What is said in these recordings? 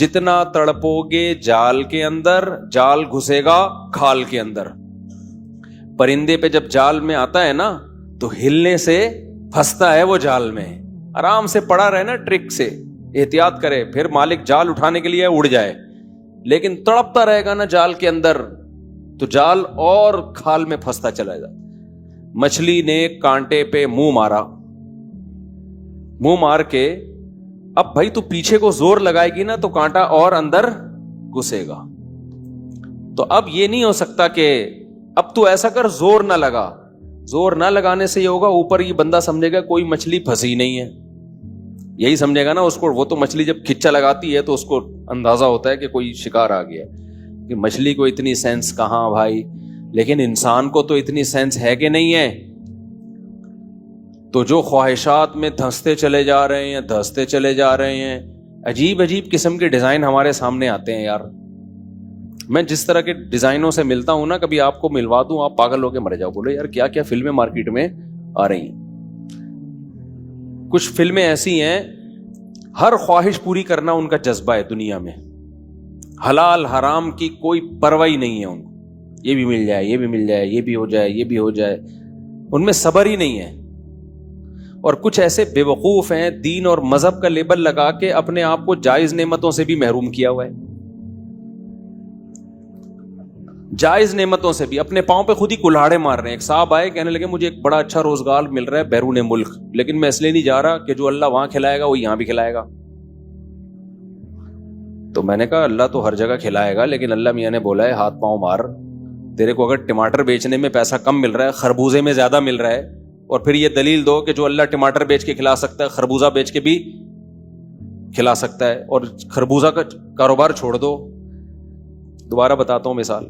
جتنا تڑپو گے جال کے اندر، جال گھسے گا کھال کے اندر. پرندے پہ جب جال میں آتا ہے نا تو ہلنے سے پھنستا ہے وہ جال میں. آرام سے پڑا رہے نا ٹرک سے، احتیاط کرے، پھر مالک جال اٹھانے کے لیے اڑ جائے، لیکن تڑپتا رہے گا نا جال کے اندر تو جال اور کھال میں پھنستا چلا جائے. مچھلی نے کانٹے پہ منہ مارا، منہ مار کے اب بھائی تو پیچھے کو زور لگائے گی نا تو کانٹا اور اندر گھسے گا. تو اب یہ نہیں ہو سکتا کہ اب تو ایسا کر زور نہ لگا. زور نہ لگانے سے یہ ہوگا اوپر یہ بندہ سمجھے گا کوئی مچھلی پھنسی نہیں ہے، یہی سمجھے گا نا اس کو. وہ تو مچھلی جب کھچا لگاتی ہے تو اس کو اندازہ ہوتا ہے کہ کوئی شکار آ گیا. کہ مچھلی کو اتنی سینس کہاں بھائی، لیکن انسان کو تو اتنی سینس ہے کہ نہیں ہے. تو جو خواہشات میں دھنستے چلے جا رہے ہیں، دھنستے چلے جا رہے ہیں. عجیب عجیب قسم کے ڈیزائن ہمارے سامنے آتے ہیں یار. میں جس طرح کے ڈیزائنوں سے ملتا ہوں نا، کبھی آپ کو ملوا دوں آپ پاگل ہو کے مر جاؤ. بولے یار کیا کیا فلمیں مارکیٹ میں آ رہی ہیں. کچھ فلمیں ایسی ہیں ہر خواہش پوری کرنا ان کا جذبہ ہے دنیا میں. حلال حرام کی کوئی پرواہ نہیں ہے ان کو. یہ بھی مل جائے، یہ بھی مل جائے، یہ بھی ہو جائے، یہ بھی ہو جائے. ان میں صبر ہی نہیں ہے. اور کچھ ایسے بے وقوف ہیں دین اور مذہب کا لیبل لگا کے اپنے آپ کو جائز نعمتوں سے بھی محروم کیا ہوا ہے. جائز نعمتوں سے بھی اپنے پاؤں پہ خود ہی کلاڑے مار رہے ہیں. ایک صاحب آئے کہنے لگے مجھے ایک بڑا اچھا روزگار مل رہا ہے بیرون ملک، لیکن میں اس لیے نہیں جا رہا کہ جو اللہ وہاں کھلائے گا وہ یہاں بھی کھلائے گا. تو میں نے کہا اللہ تو ہر جگہ کھلائے گا، لیکن اللہ میاں نے بولا ہے ہاتھ پاؤں مار. تیرے کو اگر ٹماٹر بیچنے میں پیسہ کم مل رہا ہے، خربوزے میں زیادہ مل رہا ہے، اور پھر یہ دلیل دو کہ جو اللہ ٹماٹر بیچ کے کھلا سکتا ہے خربوزہ بیچ کے بھی کھلا سکتا ہے، اور خربوزہ کا کاروبار چھوڑ دو. دوبارہ بتاتا ہوں مثال.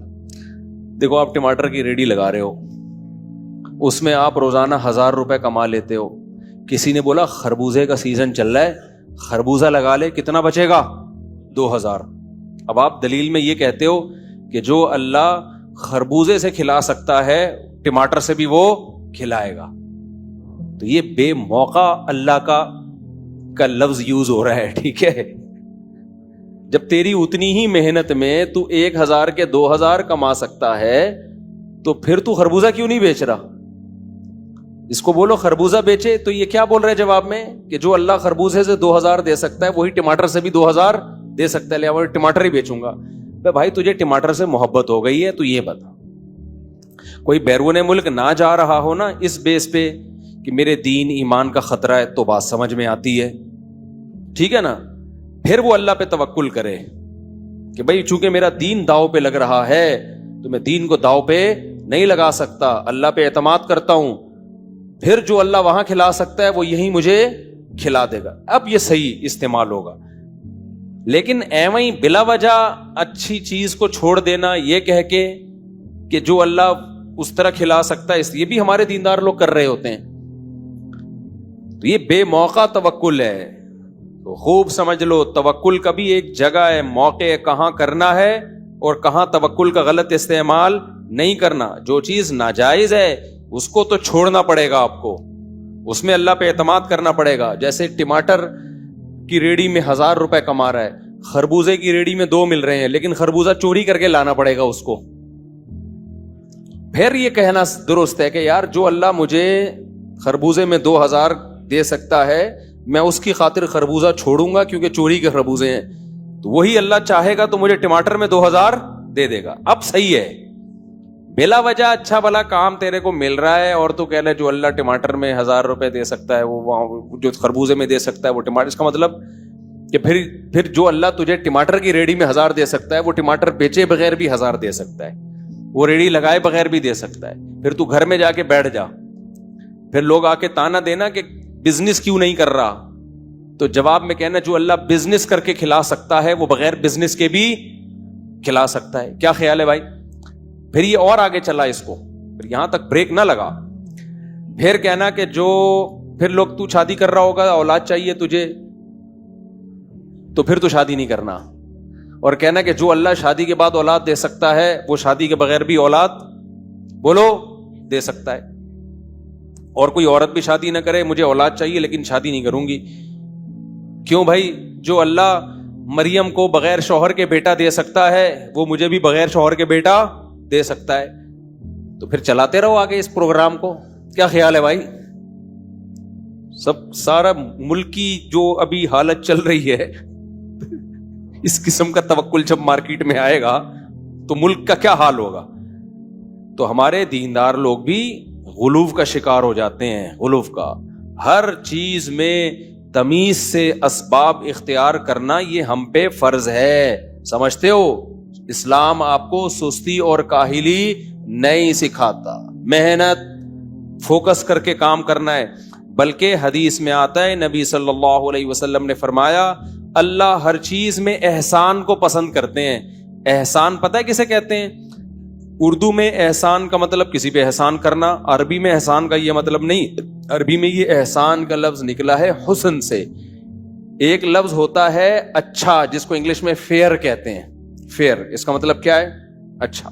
دیکھو آپ ٹماٹر کی ریڈی لگا رہے ہو، اس میں آپ روزانہ 1000 روپے کما لیتے ہو. کسی نے بولا خربوزے کا سیزن چل رہا ہے، خربوزہ لگا لے، کتنا بچے گا؟ 2000. اب آپ دلیل میں یہ کہتے ہو کہ جو اللہ خربوزے سے کھلا سکتا ہے ٹماٹر سے بھی وہ کھلائے گا. تو یہ بے موقع اللہ کا لفظ یوز ہو رہا ہے. ٹھیک ہے، جب تیری اتنی ہی محنت میں تو 1000 کے 2000 کما سکتا ہے تو پھر تو خربوزہ کیوں نہیں بیچ رہا؟ اس کو بولو خربوزہ بیچے. تو یہ کیا بول رہے جواب میں کہ جو اللہ خربوزے سے 2000 دے سکتا ہے وہی ٹماٹر سے بھی 2000 دے سکتا ہے، لہٰذا ٹماٹر ہی بیچوں گا. بھائی تجھے ٹماٹر سے محبت ہو گئی ہے تو یہ بتا. کوئی بیرون ملک نہ جا رہا ہو نا اس بیس پہ کہ میرے دین ایمان کا خطرہ ہے تو بات سمجھ میں آتی ہے. ٹھیک ہے نا، پھر وہ اللہ پہ توکل کرے کہ بھائی چونکہ میرا دین داؤ پہ لگ رہا ہے تو میں دین کو داؤ پہ نہیں لگا سکتا، اللہ پہ اعتماد کرتا ہوں. پھر جو اللہ وہاں کھلا سکتا ہے وہ یہیں مجھے کھلا دے گا. اب یہ صحیح استعمال ہوگا. لیکن ایویں بلا وجہ اچھی چیز کو چھوڑ دینا یہ کہہ کے کہ جو اللہ اس طرح کھلا سکتا ہے، یہ بھی ہمارے دیندار لوگ کر رہے ہوتے ہیں. تو یہ بے موقع توکل ہے. تو خوب سمجھ لو توکل کا بھی ایک جگہ ہے، موقع کہاں کرنا ہے اور کہاں توکل کا غلط استعمال نہیں کرنا. جو چیز ناجائز ہے اس کو تو چھوڑنا پڑے گا آپ کو، اس میں اللہ پہ اعتماد کرنا پڑے گا. جیسے ٹماٹر کی ریڑھی میں 1000 روپے کما رہا ہے، خربوزے کی ریڑھی میں 2 مل رہے ہیں، لیکن خربوزہ چوری کر کے لانا پڑے گا اس کو. پھر یہ کہنا درست ہے کہ یار جو اللہ مجھے خربوزے میں 2000 دے سکتا ہے میں اس کی خاطر خربوزہ چھوڑوں گا کیونکہ چوری کے خربوزے ہیں. تو وہی اللہ چاہے گا تو مجھے ٹماٹر میں 2000 دے دے گا. اب صحیح ہے، بلا وجہ اچھا بھلا کام تیرے کو مل رہا ہے اور تو کہہ لے جو اللہ ٹماٹر میں 1000 روپے دے سکتا ہے وہ جو خربوزے میں دے سکتا ہے وہ ٹماٹر. اس کا مطلب کہ پھر جو اللہ تجھے ٹماٹر کی ریڑھی میں 1000 دے سکتا ہے وہ ٹماٹر بیچے بغیر بھی 1000 دے سکتا ہے، وہ ریڑھی لگائے بغیر بھی دے سکتا ہے. پھر تو گھر میں جا کے بیٹھ جا، پھر لوگ آ کے تانا دینا کہ بزنس کیوں نہیں کر رہا. تو جواب میں کہنا جو اللہ بزنس کر کے کھلا سکتا ہے وہ بغیر بزنس کے بھی کھلا سکتا ہے. کیا خیال ہے بھائی؟ پھر یہ اور آگے چلا اس کو، پھر یہاں تک بریک نہ لگا. پھر کہنا کہ پھر لوگ تو شادی کر رہا ہوگا، اولاد چاہیے تجھے، تو پھر تو شادی نہیں کرنا. اور کہنا کہ جو اللہ شادی کے بعد اولاد دے سکتا ہے وہ شادی کے بغیر بھی اولاد بولو دے سکتا ہے. اور کوئی عورت بھی شادی نہ کرے، مجھے اولاد چاہیے لیکن شادی نہیں کروں گی. کیوں بھائی؟ جو اللہ مریم کو بغیر شوہر کے بیٹا دے سکتا ہے, وہ مجھے بھی بغیر شوہر کے بیٹا دے سکتا ہے. تو پھر چلاتے رہو آگے اس پروگرام کو. کیا خیال ہے بھائی؟ سارا ملک کی جو ابھی حالت چل رہی ہے, اس قسم کا توکل جب مارکیٹ میں آئے گا تو ملک کا کیا حال ہوگا. تو ہمارے دیندار لوگ بھی غلو کا شکار ہو جاتے ہیں. غلو کا ہر چیز میں تمیز سے اسباب اختیار کرنا یہ ہم پہ فرض ہے. سمجھتے ہو؟ اسلام آپ کو سستی اور کاہلی نہیں سکھاتا, محنت فوکس کر کے کام کرنا ہے. بلکہ حدیث میں آتا ہے, نبی صلی اللہ علیہ وسلم نے فرمایا اللہ ہر چیز میں احسان کو پسند کرتے ہیں. احسان پتہ ہے کسے کہتے ہیں؟ اردو میں احسان کا مطلب کسی پہ احسان کرنا, عربی میں احسان کا یہ مطلب نہیں. عربی میں یہ احسان کا لفظ نکلا ہے حسن سے. ایک لفظ ہوتا ہے اچھا, جس کو انگلش میں فیئر کہتے ہیں. فیئر اس کا مطلب کیا ہے؟ اچھا.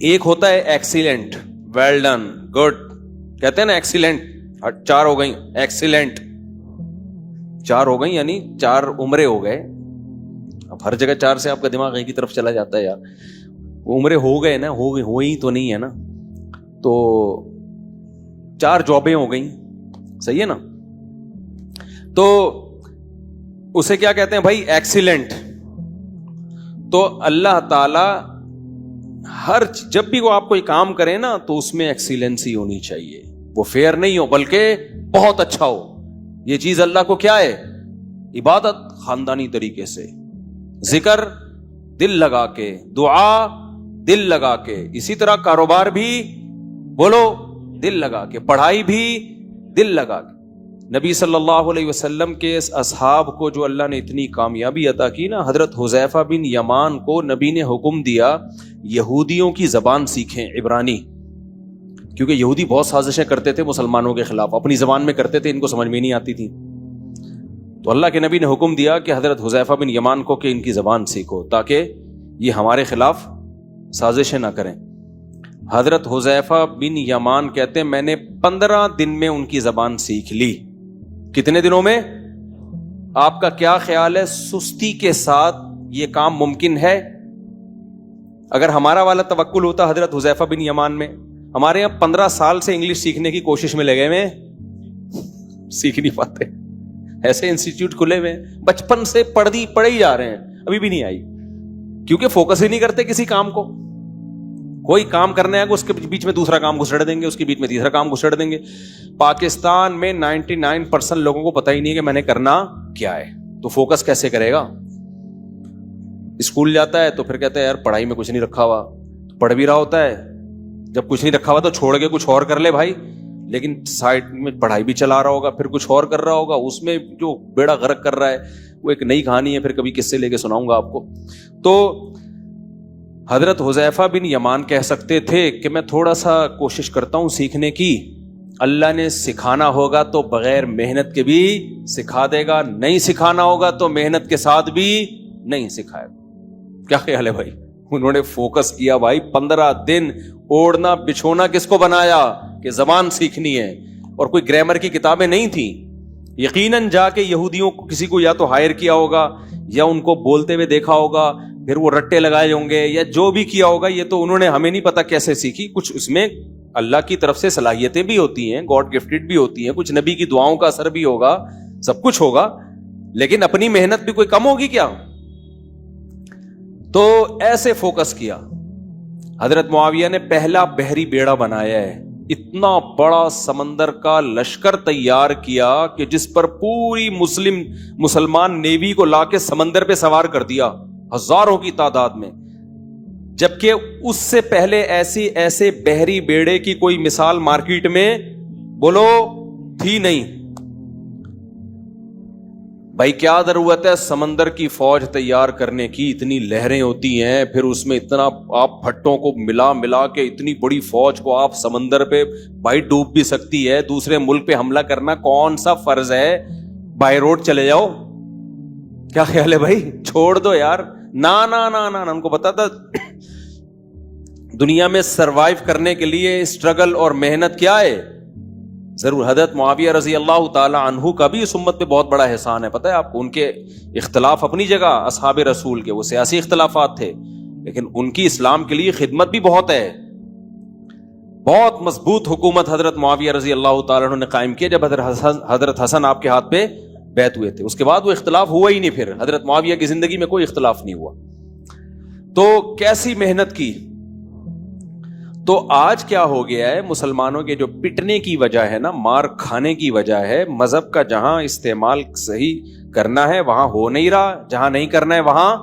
ایک ہوتا ہے ایکسیلنٹ, ویل ڈن, گڈ کہتے ہیں نا. ایکسیلنٹ 4 ہو گئی, ایکسیلنٹ 4 ہو گئی, یعنی 4 عمرے ہو گئے. اب ہر جگہ 4 سے آپ کا دماغ ایک ہی طرف چلا جاتا ہے یار. عمرے ہو گئے نا, ہوئی تو نہیں ہے نا, تو 4 جابیں ہو گئیں. صحیح ہے نا؟ تو اسے کیا کہتے ہیں بھائی؟ ایکسیلنٹ. تو اللہ تعالی جب بھی وہ آپ کوئی کام کرے نا تو اس میں ایکسیلنسی ہونی چاہیے. وہ فیئر نہیں ہو بلکہ بہت اچھا ہو. یہ چیز اللہ کو کیا ہے؟ عبادت خاندانی طریقے سے, ذکر دل لگا کے, دعا دل لگا کے, اسی طرح کاروبار بھی بولو دل لگا کے, پڑھائی بھی دل لگا کے. نبی صلی اللہ علیہ وسلم کے اس اصحاب کو جو اللہ نے اتنی کامیابی عطا کی نا, حضرت حذیفہ بن یمان کو نبی نے حکم دیا یہودیوں کی زبان سیکھیں, عبرانی, کیونکہ یہودی بہت سازشیں کرتے تھے مسلمانوں کے خلاف, اپنی زبان میں کرتے تھے, ان کو سمجھ میں نہیں آتی تھی. تو اللہ کے نبی نے حکم دیا کہ حضرت حذیفہ بن یمان کو کہ ان کی زبان سیکھو تاکہ یہ ہمارے خلاف سازشیں نہ کریں. حضرت حذیفہ بن یمان کہتے ہیں میں نے 15 دن میں ان کی زبان سیکھ لی. کتنے دنوں میں؟ آپ کا کیا خیال ہے سستی کے ساتھ یہ کام ممکن ہے؟ اگر ہمارا والا توکل ہوتا حضرت حذیفہ بن یمان میں, ہمارے یہاں 15 سال سے انگلش سیکھنے کی کوشش میں لگے ہوئے, سیکھ نہیں پاتے. ایسے انسٹیٹیوٹ کھلے ہوئے, بچپن سے پڑھے ہی جا رہے ہیں, ابھی بھی نہیں آئی, کیونکہ فوکس ہی نہیں کرتے کسی کام کو. کوئی کام کرنے آئے گا اس کے بیچ میں دوسرا کام گھسڑ دیں گے, اس کے بیچ میں تیسرا کام گھسڑ دیں گے. پاکستان میں 99% لوگوں کو پتہ ہی نہیں کہ میں نے کرنا کیا ہے, تو فوکس کیسے کرے گا؟ اسکول جاتا ہے تو پھر کہتا ہے یار پڑھائی میں کچھ نہیں رکھا ہوا, پڑھ بھی رہا ہوتا ہے, جب کچھ نہیں رکھا ہوا تو چھوڑ کے کچھ اور کر لے بھائی, لیکن سائڈ میں پڑھائی بھی چلا رہا ہوگا, پھر کچھ اور کر رہا ہوگا, اس میں جو بیڑا غرق کر رہا ہے وہ ایک نئی کہانی ہے, پھر کبھی قصے لے کے سناؤں گا آپ کو. تو حضرت حذیفہ بن یمان کہہ سکتے تھے کہ میں تھوڑا سا کوشش کرتا ہوں سیکھنے کی, اللہ نے سکھانا ہوگا تو بغیر محنت کے بھی سکھا دے گا, نہیں سکھانا ہوگا تو محنت کے ساتھ بھی نہیں سکھائے گا. کیا خیال ہے بھائی؟ انہوں نے فوکس کیا بھائی, 15 دن اوڑھنا بچھونا کس کو بنایا کہ زبان سیکھنی ہے, اور کوئی گرامر کی کتابیں نہیں تھیں. یقیناً جا کے یہودیوں کو کسی کو یا تو ہائر کیا ہوگا یا ان کو بولتے ہوئے دیکھا ہوگا, پھر وہ رٹے لگائے ہوں گے یا جو بھی کیا ہوگا, یہ تو انہوں نے ہمیں نہیں پتا کیسے سیکھی. کچھ اس میں اللہ کی طرف سے صلاحیتیں بھی ہوتی ہیں, گاڈ گفٹڈ بھی ہوتی ہیں, کچھ نبی کی دعاؤں کا اثر بھی ہوگا, سب کچھ ہوگا, لیکن اپنی محنت بھی کوئی کم ہوگی کیا؟ تو ایسے فوکس کیا. حضرت معاویہ نے پہلا بحری بیڑا بنایا ہے, اتنا بڑا سمندر کا لشکر تیار کیا کہ جس پر پوری مسلمان نیوی کو لا کے سمندر پہ سوار کر دیا, ہزاروں کی تعداد میں. جبکہ اس سے پہلے ایسے بحری بیڑے کی کوئی مثال مارکیٹ میں بولو تھی نہیں. بھائی کیا ضرورت ہے سمندر کی فوج تیار کرنے کی, اتنی لہریں ہوتی ہیں, پھر اس میں اتنا آپ بھٹوں کو ملا کے اتنی بڑی فوج کو آپ سمندر پہ بھائی ڈوب بھی سکتی ہے. دوسرے ملک پہ حملہ کرنا کون سا فرض ہے؟ بائی روڈ چلے جاؤ. کیا خیال ہے بھائی؟ چھوڑ دو یار. نا ان کو پتا تھا دنیا میں سروائیو کرنے کے لیے اسٹرگل اور محنت کیا ہے, ضرور حضرت معاویہ رضی اللہ تعالی عنہ کا بھی اس امت پہ بہت بڑا احسان ہے. پتہ ہے آپ کو, ان کے اختلاف اپنی جگہ اصحاب رسول کے وہ سیاسی اختلافات تھے, لیکن ان کی اسلام کے لیے خدمت بھی بہت ہے. بہت مضبوط حکومت حضرت معاویہ رضی اللہ تعالیٰ عنہ نے قائم کیا جب حضرت حسن آپ کے ہاتھ پہ بیعت ہوئے تھے. اس کے بعد وہ اختلاف ہوا ہی نہیں, پھر حضرت معاویہ کی زندگی میں کوئی اختلاف نہیں ہوا. تو کیسی محنت کی. تو آج کیا ہو گیا ہے, مسلمانوں کے جو پٹنے کی وجہ ہے نا, مار کھانے کی وجہ ہے, مذہب کا جہاں استعمال صحیح کرنا ہے وہاں ہو نہیں رہا, جہاں نہیں کرنا ہے وہاں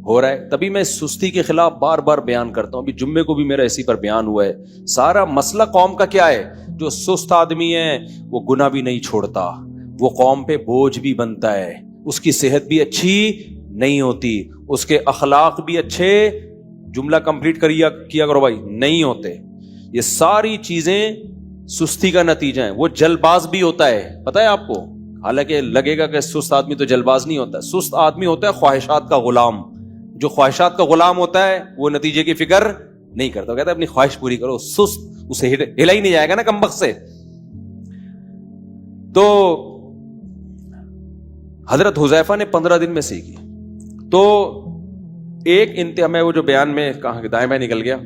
ہو رہا ہے. تبھی میں سستی کے خلاف بار بار بیان کرتا ہوں. ابھی جمعے کو بھی میرا اسی پر بیان ہوا ہے. سارا مسئلہ قوم کا کیا ہے, جو سست آدمی ہے وہ گناہ بھی نہیں چھوڑتا, وہ قوم پہ بوجھ بھی بنتا ہے, اس کی صحت بھی اچھی نہیں ہوتی, اس کے اخلاق بھی اچھے, جملہ کمپلیٹ کیا کرو بھائی, نہیں ہوتے. یہ ساری چیزیں سستی کا نتیجہ ہیں. وہ جلد باز بھی ہوتا ہے, پتہ ہے آپ کو, حالانکہ لگے گا کہ سست آدمی تو جلد باز نہیں ہوتا. سست آدمی ہوتا ہے خواہشات کا غلام. جو خواہشات کا غلام ہوتا ہے وہ نتیجے کی فکر نہیں کرتا, وہ کہتا ہے اپنی خواہش پوری کرو. سست اسے ہلا ہی نہیں جائے گا نا کمبخت سے. تو حضرت حذیفہ نے 15 دن میں سیکھی. تو ایک انتہا, میں وہ جو بیان میں کہاں دائیں بائیں نکل گیا,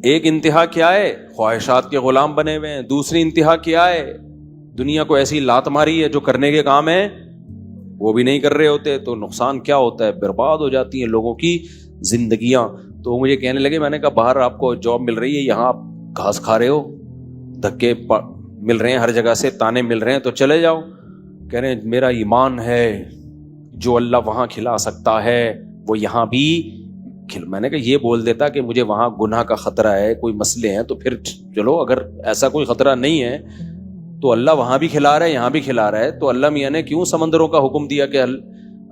ایک انتہا کیا ہے, خواہشات کے غلام بنے ہوئے ہیں. دوسری انتہا کیا ہے, دنیا کو ایسی لات ماری ہے جو کرنے کے کام ہے وہ بھی نہیں کر رہے ہوتے. تو نقصان کیا ہوتا ہے, برباد ہو جاتی ہیں لوگوں کی زندگیاں. تو مجھے کہنے لگے, میں نے کہا باہر آپ کو جاب مل رہی ہے, یہاں آپ گھاس کھا رہے ہو, دھکے مل رہے ہیں ہر جگہ سے, تانے مل رہے ہیں, تو چلے جاؤ. کہہ رہے ہیں میرا ایمان ہے جو اللہ وہاں کھلا سکتا ہے وہ یہاں بھی کھل. میں نے کہا یہ بول دیتا کہ مجھے وہاں گناہ کا خطرہ ہے, کوئی مسئلے ہیں, تو پھر چلو اگر ایسا کوئی خطرہ نہیں ہے تو اللہ وہاں بھی کھلا رہا ہے یہاں بھی کھلا رہا ہے. تو اللہ میاں نے کیوں سمندروں کا حکم دیا کہ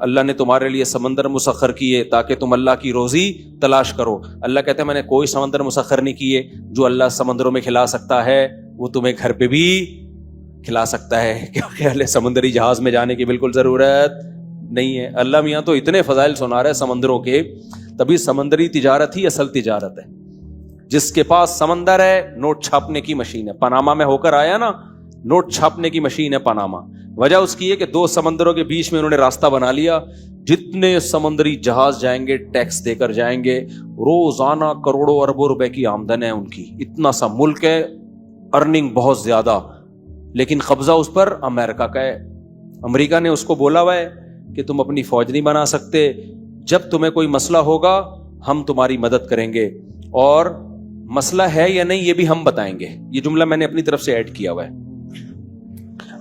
اللہ نے تمہارے لیے سمندر مسخر کیے تاکہ تم اللہ کی روزی تلاش کرو. اللہ کہتے ہیں میں نے کوئی سمندر مسخر نہیں کیے, جو اللہ سمندروں میں کھلا سکتا ہے وہ تمہیں گھر پہ بھی کھلا سکتا ہے. کیا سمندری جہاز میں جانے کی بالکل ضرورت نہیں ہے. اللہ میاں تو اتنے فضائل سنا رہے سمندروں کے, تبھی سمندری تجارت ہی اصل تجارت ہے. جس کے پاس سمندر ہے نوٹ چھاپنے کی مشین ہے. پاناما میں ہو کر آیا نا, نوٹ چھاپنے کی مشین ہے پاناما. وجہ اس کی ہے کہ 2 سمندروں کے بیچ میں انہوں نے راستہ بنا لیا. جتنے سمندری جہاز جائیں گے ٹیکس دے کر جائیں گے, روزانہ کروڑوں اربوں روپے کی آمدن ہے ان کی. اتنا سا ملک ہے, ارننگ بہت زیادہ, لیکن قبضہ اس پر امریکہ کا ہے. امریکہ نے اس کو بولا ہوا ہے کہ تم اپنی فوج نہیں بنا سکتے, جب تمہیں کوئی مسئلہ ہوگا ہم تمہاری مدد کریں گے, اور مسئلہ ہے یا نہیں یہ بھی ہم بتائیں گے. یہ جملہ میں نے اپنی طرف سے ایڈ کیا ہوا ہے.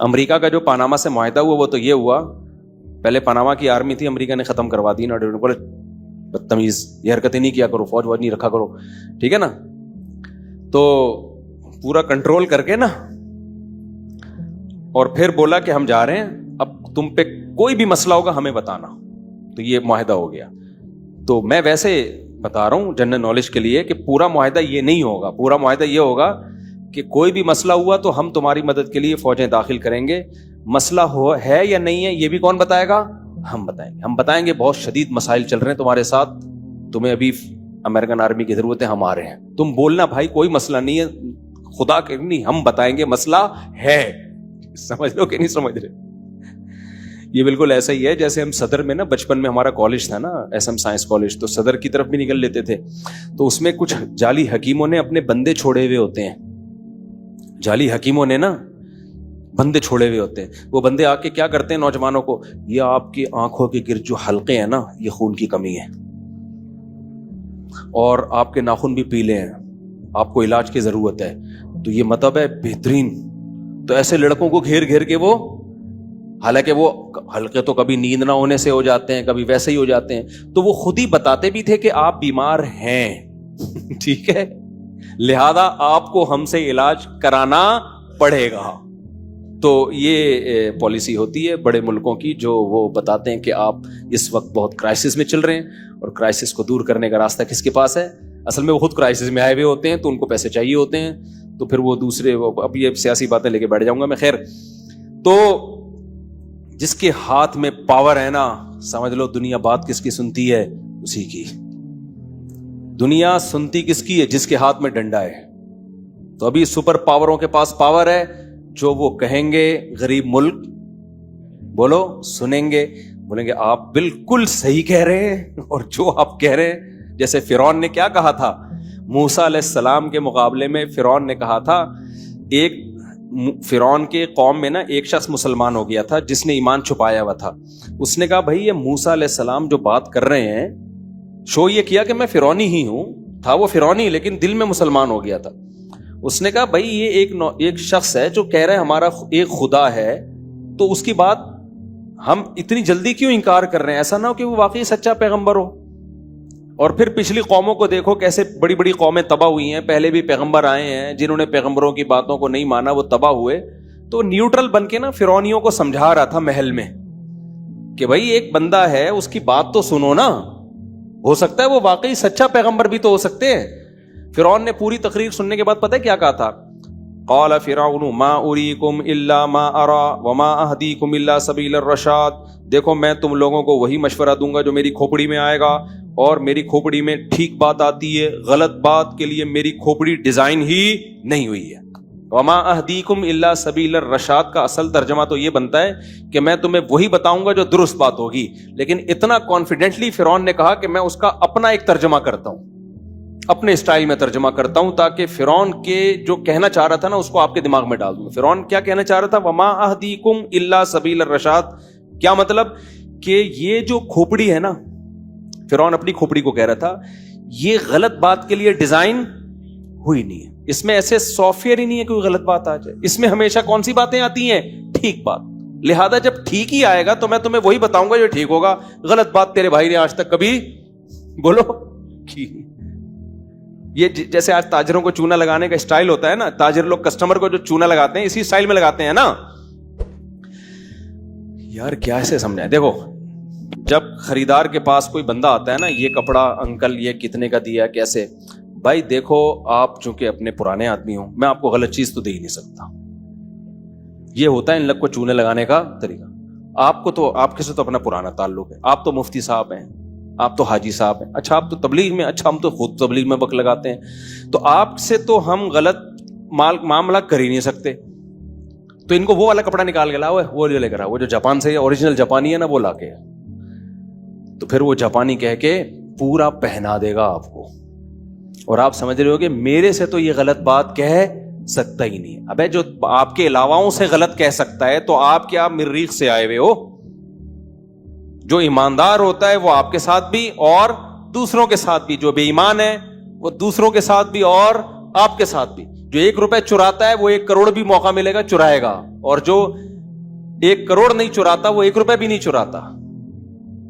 امریکہ کا جو پاناما سے معاہدہ ہوا وہ تو یہ ہوا, پہلے پاناما کی آرمی تھی, امریکہ نے ختم کروا دی نا, بولے بدتمیز یہ حرکتیں نہیں کیا کرو, فوج ووج نہیں رکھا کرو, ٹھیک ہے نا. تو پورا کنٹرول کر کے نا, اور پھر بولا کہ ہم جا رہے ہیں, اب تم پہ کوئی بھی مسئلہ ہوگا ہمیں بتانا. تو یہ معاہدہ ہو گیا. تو میں ویسے بتا رہا ہوں جنرل نالج کے لیے کہ پورا معاہدہ یہ نہیں ہوگا. پورا معاہدہ یہ ہوگا کہ کوئی بھی مسئلہ ہوا تو ہم تمہاری مدد کے لیے فوجیں داخل کریں گے. مسئلہ ہے یا نہیں ہے یہ بھی کون بتائے گا, ہم بتائیں گے. ہم بتائیں گے بہت شدید مسائل چل رہے ہیں تمہارے ساتھ, تمہیں ابھی امریکن آرمی کی ضرورت ہے, ہم آ رہے ہیں. تم بولنا بھائی کوئی مسئلہ نہیں ہے, خدا کے نہیں, ہم بتائیں گے مسئلہ ہے. سمجھ لو کہ نہیں سمجھ رہے. یہ بالکل ایسا ہی ہے جیسے ہم صدر میں نا, بچپن میں ہمارا کالج تھا نا ایس ایم سائنس کالج, تو صدر کی طرف بھی نکل لیتے تھے. تو اس میں کچھ جعلی حکیموں نے اپنے بندے چھوڑے ہوئے ہوتے ہیں. جعلی حکیموں نے نا بندے چھوڑے ہوئے ہوتے ہیں. وہ بندے آ کے کیا کرتے ہیں نوجوانوں کو, یہ آپ کی آنکھوں کے گرد جو حلقے ہیں نا یہ خون کی کمی ہے, اور آپ کے ناخن بھی پیلے ہیں, آپ کو علاج کی ضرورت ہے, تو یہ مطلب ہے بہترین. تو ایسے لڑکوں کو گھیر گھیر کے وہ, حالانکہ وہ حلقے تو کبھی نیند نہ ہونے سے ہو جاتے ہیں, کبھی ویسے ہی ہو جاتے ہیں, تو وہ خود ہی بتاتے بھی تھے کہ آپ بیمار ہیں, ٹھیک ہے, لہذا آپ کو ہم سے علاج کرانا پڑے گا. تو یہ پالیسی ہوتی ہے بڑے ملکوں کی, جو وہ بتاتے ہیں کہ آپ اس وقت بہت کرائسس میں چل رہے ہیں, اور کرائسس کو دور کرنے کا راستہ کس کے پاس ہے. اصل میں وہ خود کرائسس میں آئے ہوئے ہوتے ہیں, تو ان کو پیسے چاہیے ہوتے ہیں, تو پھر وہ دوسرے, اب یہ سیاسی باتیں لے کے بیٹھ جاؤں گا میں. خیر, تو جس کے ہاتھ میں پاور ہے نا, سمجھ لو دنیا بات کس کی سنتی ہے, اسی کی. دنیا سنتی کس کی ہے, جس کے ہاتھ میں ڈنڈا ہے. تو ابھی سپر پاوروں کے پاس پاور ہے, جو وہ کہیں گے غریب ملک بولو سنیں گے, بولیں گے آپ بالکل صحیح کہہ رہے ہیں, اور جو آپ کہہ رہے ہیں, جیسے فرعون نے کیا کہا تھا موسیٰ علیہ السلام کے مقابلے میں, فرعون نے کہا تھا, ایک فرعون کے قوم میں نا ایک شخص مسلمان ہو گیا تھا جس نے ایمان چھپایا ہوا تھا. اس نے کہا بھائی یہ موسیٰ علیہ السلام جو بات کر رہے ہیں, شو یہ کیا کہ میں فرعونی ہی ہوں, تھا وہ فرعونی لیکن دل میں مسلمان ہو گیا تھا. اس نے کہا بھائی یہ ایک شخص ہے جو کہہ رہا ہے ہمارا ایک خدا ہے, تو اس کی بات ہم اتنی جلدی کیوں انکار کر رہے ہیں؟ ایسا نہ ہو کہ وہ واقعی سچا پیغمبر ہو. اور پھر پچھلی قوموں کو دیکھو کیسے بڑی بڑی قومیں تباہ ہوئی ہیں, پہلے بھی پیغمبر آئے ہیں جنہوں نے پیغمبروں کی باتوں کو نہیں مانا, وہ تباہ ہوئے. تو نیوٹرل بن کے نا فرعونیوں کو سمجھا رہا تھا محل میں کہ بھائی ایک بندہ ہے, اس کی بات تو سنو نا, ہو سکتا ہے وہ واقعی سچا پیغمبر بھی تو ہو سکتے ہیں. فرعون نے پوری تقریر سننے کے بعد پتہ ہے کیا کہا تھا؟ قال فرعون ما اریکم الا ما ارى وما اهدیکم الا سبیل الرشاد. دیکھو میں تم لوگوں کو وہی مشورہ دوں گا جو میری کھوپڑی میں آئے گا, اور میری کھوپڑی میں ٹھیک بات آتی ہے, غلط بات کے لیے میری کھوپڑی ڈیزائن ہی نہیں ہوئی ہے. وما اهدیکم الا سبیل الرشاد کا اصل ترجمہ تو یہ بنتا ہے کہ میں تمہیں وہی بتاؤں گا جو درست بات ہوگی. لیکن اتنا کانفیڈنٹلی فرعون نے کہا کہ میں اس کا اپنا ایک ترجمہ کرتا ہوں, اپنے اسٹائل میں ترجمہ کرتا ہوں, تاکہ فرعون کے جو کہنا چاہ رہا تھا نا اس کو آپ کے دماغ میں ڈال دوں. فرعون کیا کہنا چاہ رہا تھا؟ وما اهدیکم الا سبیل الرشاد. کیا مطلب کہ یہ جو کھوپڑی ہے نا, فرعون اپنی کھوپڑی کو کہہ رہا تھا, یہ غلط بات کے لیے ڈیزائن ہوئی نہیں ہے. اس میں ایسے سافٹ ویئر ہی نہیں ہے کوئی غلط بات آ جائے. اس میں ہمیشہ کون سی باتیں آتی ہیں؟ ٹھیک بات. لہذا جب ٹھیک ہی آئے گا تو میں تمہیں وہی بتاؤں گا جو ٹھیک ہوگا. غلط بات تیرے بھائی نے آج تک کبھی بولو کی. یہ جیسے آج تاجروں کو چونا لگانے کا اسٹائل ہوتا ہے نا, تاجر لوگ کسٹمر کو جو چونا لگاتے ہیں اسی اسٹائل میں لگاتے ہیں نا. یار کیا ایسے سمجھائیں؟ دیکھو جب خریدار کے پاس کوئی بندہ آتا ہے نا, یہ کپڑا انکل یہ کتنے کا دیا کیسے, بھائی دیکھو آپ چونکہ اپنے پرانے آدمی ہوں, میں آپ کو غلط چیز تو دے ہی نہیں سکتا. یہ ہوتا ہے ان لوگ کو چونے لگانے کا طریقہ. آپ کو تو آپ کے سے تو اپنا پرانا تعلق ہے, آپ تو مفتی صاحب ہیں, آپ تو حاجی صاحب ہیں, اچھا آپ تو تبلیغ میں, اچھا ہم تو خود تبلیغ میں بک لگاتے ہیں, تو آپ سے تو ہم غلط معاملہ کر ہی نہیں سکتے. تو ان کو وہ والا کپڑا نکال کے لاؤ, وہ جو لے کر آؤ, وہ جو جاپان سے اوریجنل جاپانی ہے نا وہ لا کے, تو پھر وہ جاپانی کہہ کے پورا پہنا دے گا آپ کو, اور آپ سمجھ رہے ہو کہ میرے سے تو یہ غلط بات کہہ سکتا ہی نہیں. ابے جو آپ کے علاواؤں سے غلط کہہ سکتا ہے تو آپ کیا مریخ سے آئے ہوئے ہو؟ جو ایماندار ہوتا ہے وہ آپ کے ساتھ بھی اور دوسروں کے ساتھ بھی, جو بے ایمان ہے وہ دوسروں کے ساتھ بھی اور آپ کے ساتھ بھی. جو 1 روپے چراتا ہے وہ 1 کروڑ بھی موقع ملے گا چرائے گا, اور جو 1 کروڑ نہیں چراتا وہ 1 روپے بھی نہیں چراتا.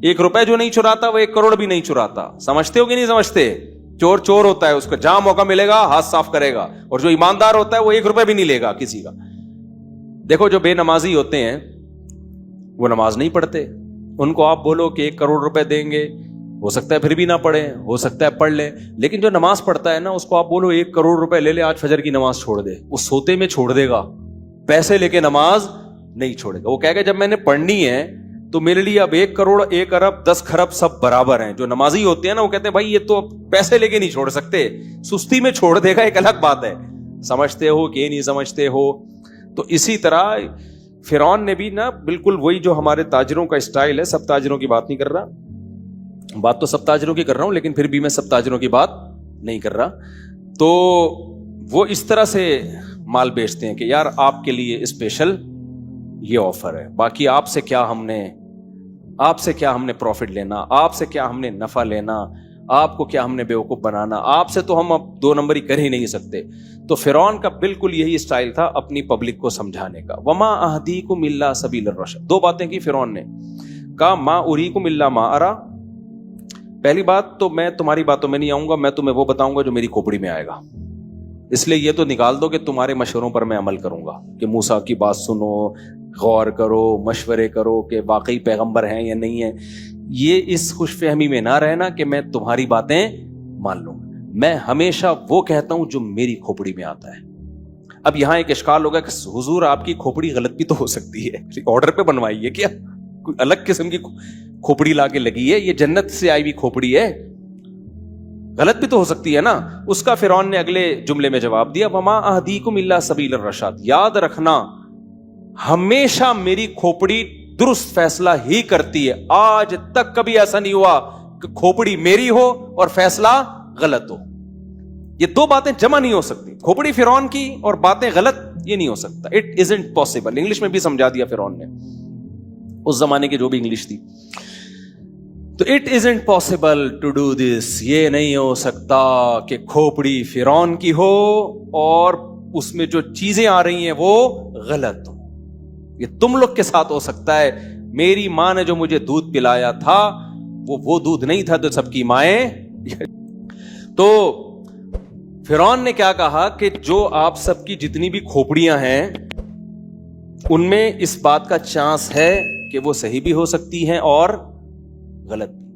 1 روپے جو نہیں چراتا وہ 1 کروڑ بھی نہیں چراتا. سمجھتے ہو کہ نہیں سمجھتے؟ چور چور ہوتا ہے, اس کو جہاں موقع ملے گا ہاتھ صاف کرے گا, اور جو ایماندار ہوتا ہے وہ 1 روپے بھی نہیں لے گا کسی کا. دیکھو جو بے نمازی ہوتے ہیں وہ نماز نہیں پڑھتے, ان کو آپ بولو کہ 1 کروڑ روپے دیں گے, ہو سکتا ہے پھر بھی نہ پڑھیں, ہو سکتا ہے پڑھ لیں. لیکن جو نماز پڑھتا ہے نا اس کو آپ بولو 1 کروڑ روپے لے لے, آج فجر کی نماز چھوڑ دے, وہ سوتے میں چھوڑ دے گا, پیسے لے کے نماز نہیں چھوڑے گا. وہ کہے گا جب میں نے پڑھنی ہے تو میرے لیے اب 1 کروڑ 1 ارب 10 خرب سب برابر ہیں. جو نمازی ہوتے ہیں نا وہ کہتے ہیں بھائی یہ تو پیسے لے کے نہیں چھوڑ سکتے, سستی میں چھوڑ دے گا, ایک الگ بات ہے. سمجھتے ہو کہ نہیں سمجھتے ہو؟ تو اسی طرح فرعون نے بھی نا بالکل وہی جو ہمارے تاجروں کا اسٹائل ہے, سب تاجروں کی بات نہیں کر رہا, بات تو سب تاجروں کی کر رہا ہوں, لیکن پھر بھی میں سب تاجروں کی بات نہیں کر رہا. تو وہ اس طرح سے مال بیچتے ہیں کہ یار آپ کے لیے اسپیشل یہ آفر ہے, باقی آپ سے کیا ہم نے پروفٹ لینا, آپ سے کیا ہم نے نفع لینا, آپ کو کیا ہم نے بیوقوف بنانا, آپ سے تو ہم اب 2 نمبری کر ہی نہیں سکتے. تو فرعون کا بالکل یہی اسٹائل تھا اپنی پبلک کو سمجھانے کا. وما اہدیکم الا سبیل الرشد. 2 باتیں کی فرعون نے, کہا ما اریکم الا ما ارى, پہلی بات تو میں تمہاری باتوں میں نہیں آؤں گا, میں تمہیں وہ بتاؤں گا جو میری کھوپڑی میں آئے گا, اس لیے یہ تو نکال دو کہ تمہارے مشوروں پر میں عمل کروں گا, کہ موسیٰ کی بات سنو, غور کرو, مشورے کرو کہ واقعی پیغمبر ہیں یا نہیں ہیں. یہ اس خوش فہمی میں نہ رہنا کہ میں تمہاری باتیں مان لوں. میں ہمیشہ وہ کہتا ہوں جو میری کھوپڑی میں آتا ہے. اب یہاں ایک اشکال ہوگا کہ حضور آپ کی کھوپڑی غلط بھی تو ہو سکتی ہے, آرڈر پہ بنوائی ہے کیا, کوئی الگ قسم کی کھوپڑی لا کے لگی ہے, یہ جنت سے آئی ہوئی کھوپڑی ہے. غلط بھی تو ہو سکتی ہے نا. اس کا فرعون نے اگلے جملے میں جواب دیا وما اہدیکم الا سبیل الرشاد, یاد رکھنا ہمیشہ میری کھوپڑی درست فیصلہ ہی کرتی ہے, آج تک کبھی ایسا نہیں ہوا کہ کھوپڑی میری ہو اور فیصلہ غلط ہو. یہ دو باتیں جمع نہیں ہو سکتی, کھوپڑی فرعون کی اور باتیں غلط, یہ نہیں ہو سکتا. It isn't possible. انگلش میں بھی سمجھا دیا فرعون نے, اس زمانے کی جو بھی انگلش تھی. تو it isn't possible to do this, یہ نہیں ہو سکتا کہ کھوپڑی فرعون کی ہو اور اس میں جو چیزیں آ رہی ہیں وہ غلط ہو. یہ تم لوگ کے ساتھ ہو سکتا ہے. میری ماں نے جو مجھے دودھ پلایا تھا وہ دودھ نہیں تھا تو سب کی مائیں. تو فرعون نے کیا کہا کہ جو آپ سب کی جتنی بھی کھوپڑیاں ہیں ان میں اس بات کا چانس ہے کہ وہ صحیح بھی ہو سکتی ہیں اور غلط بھی.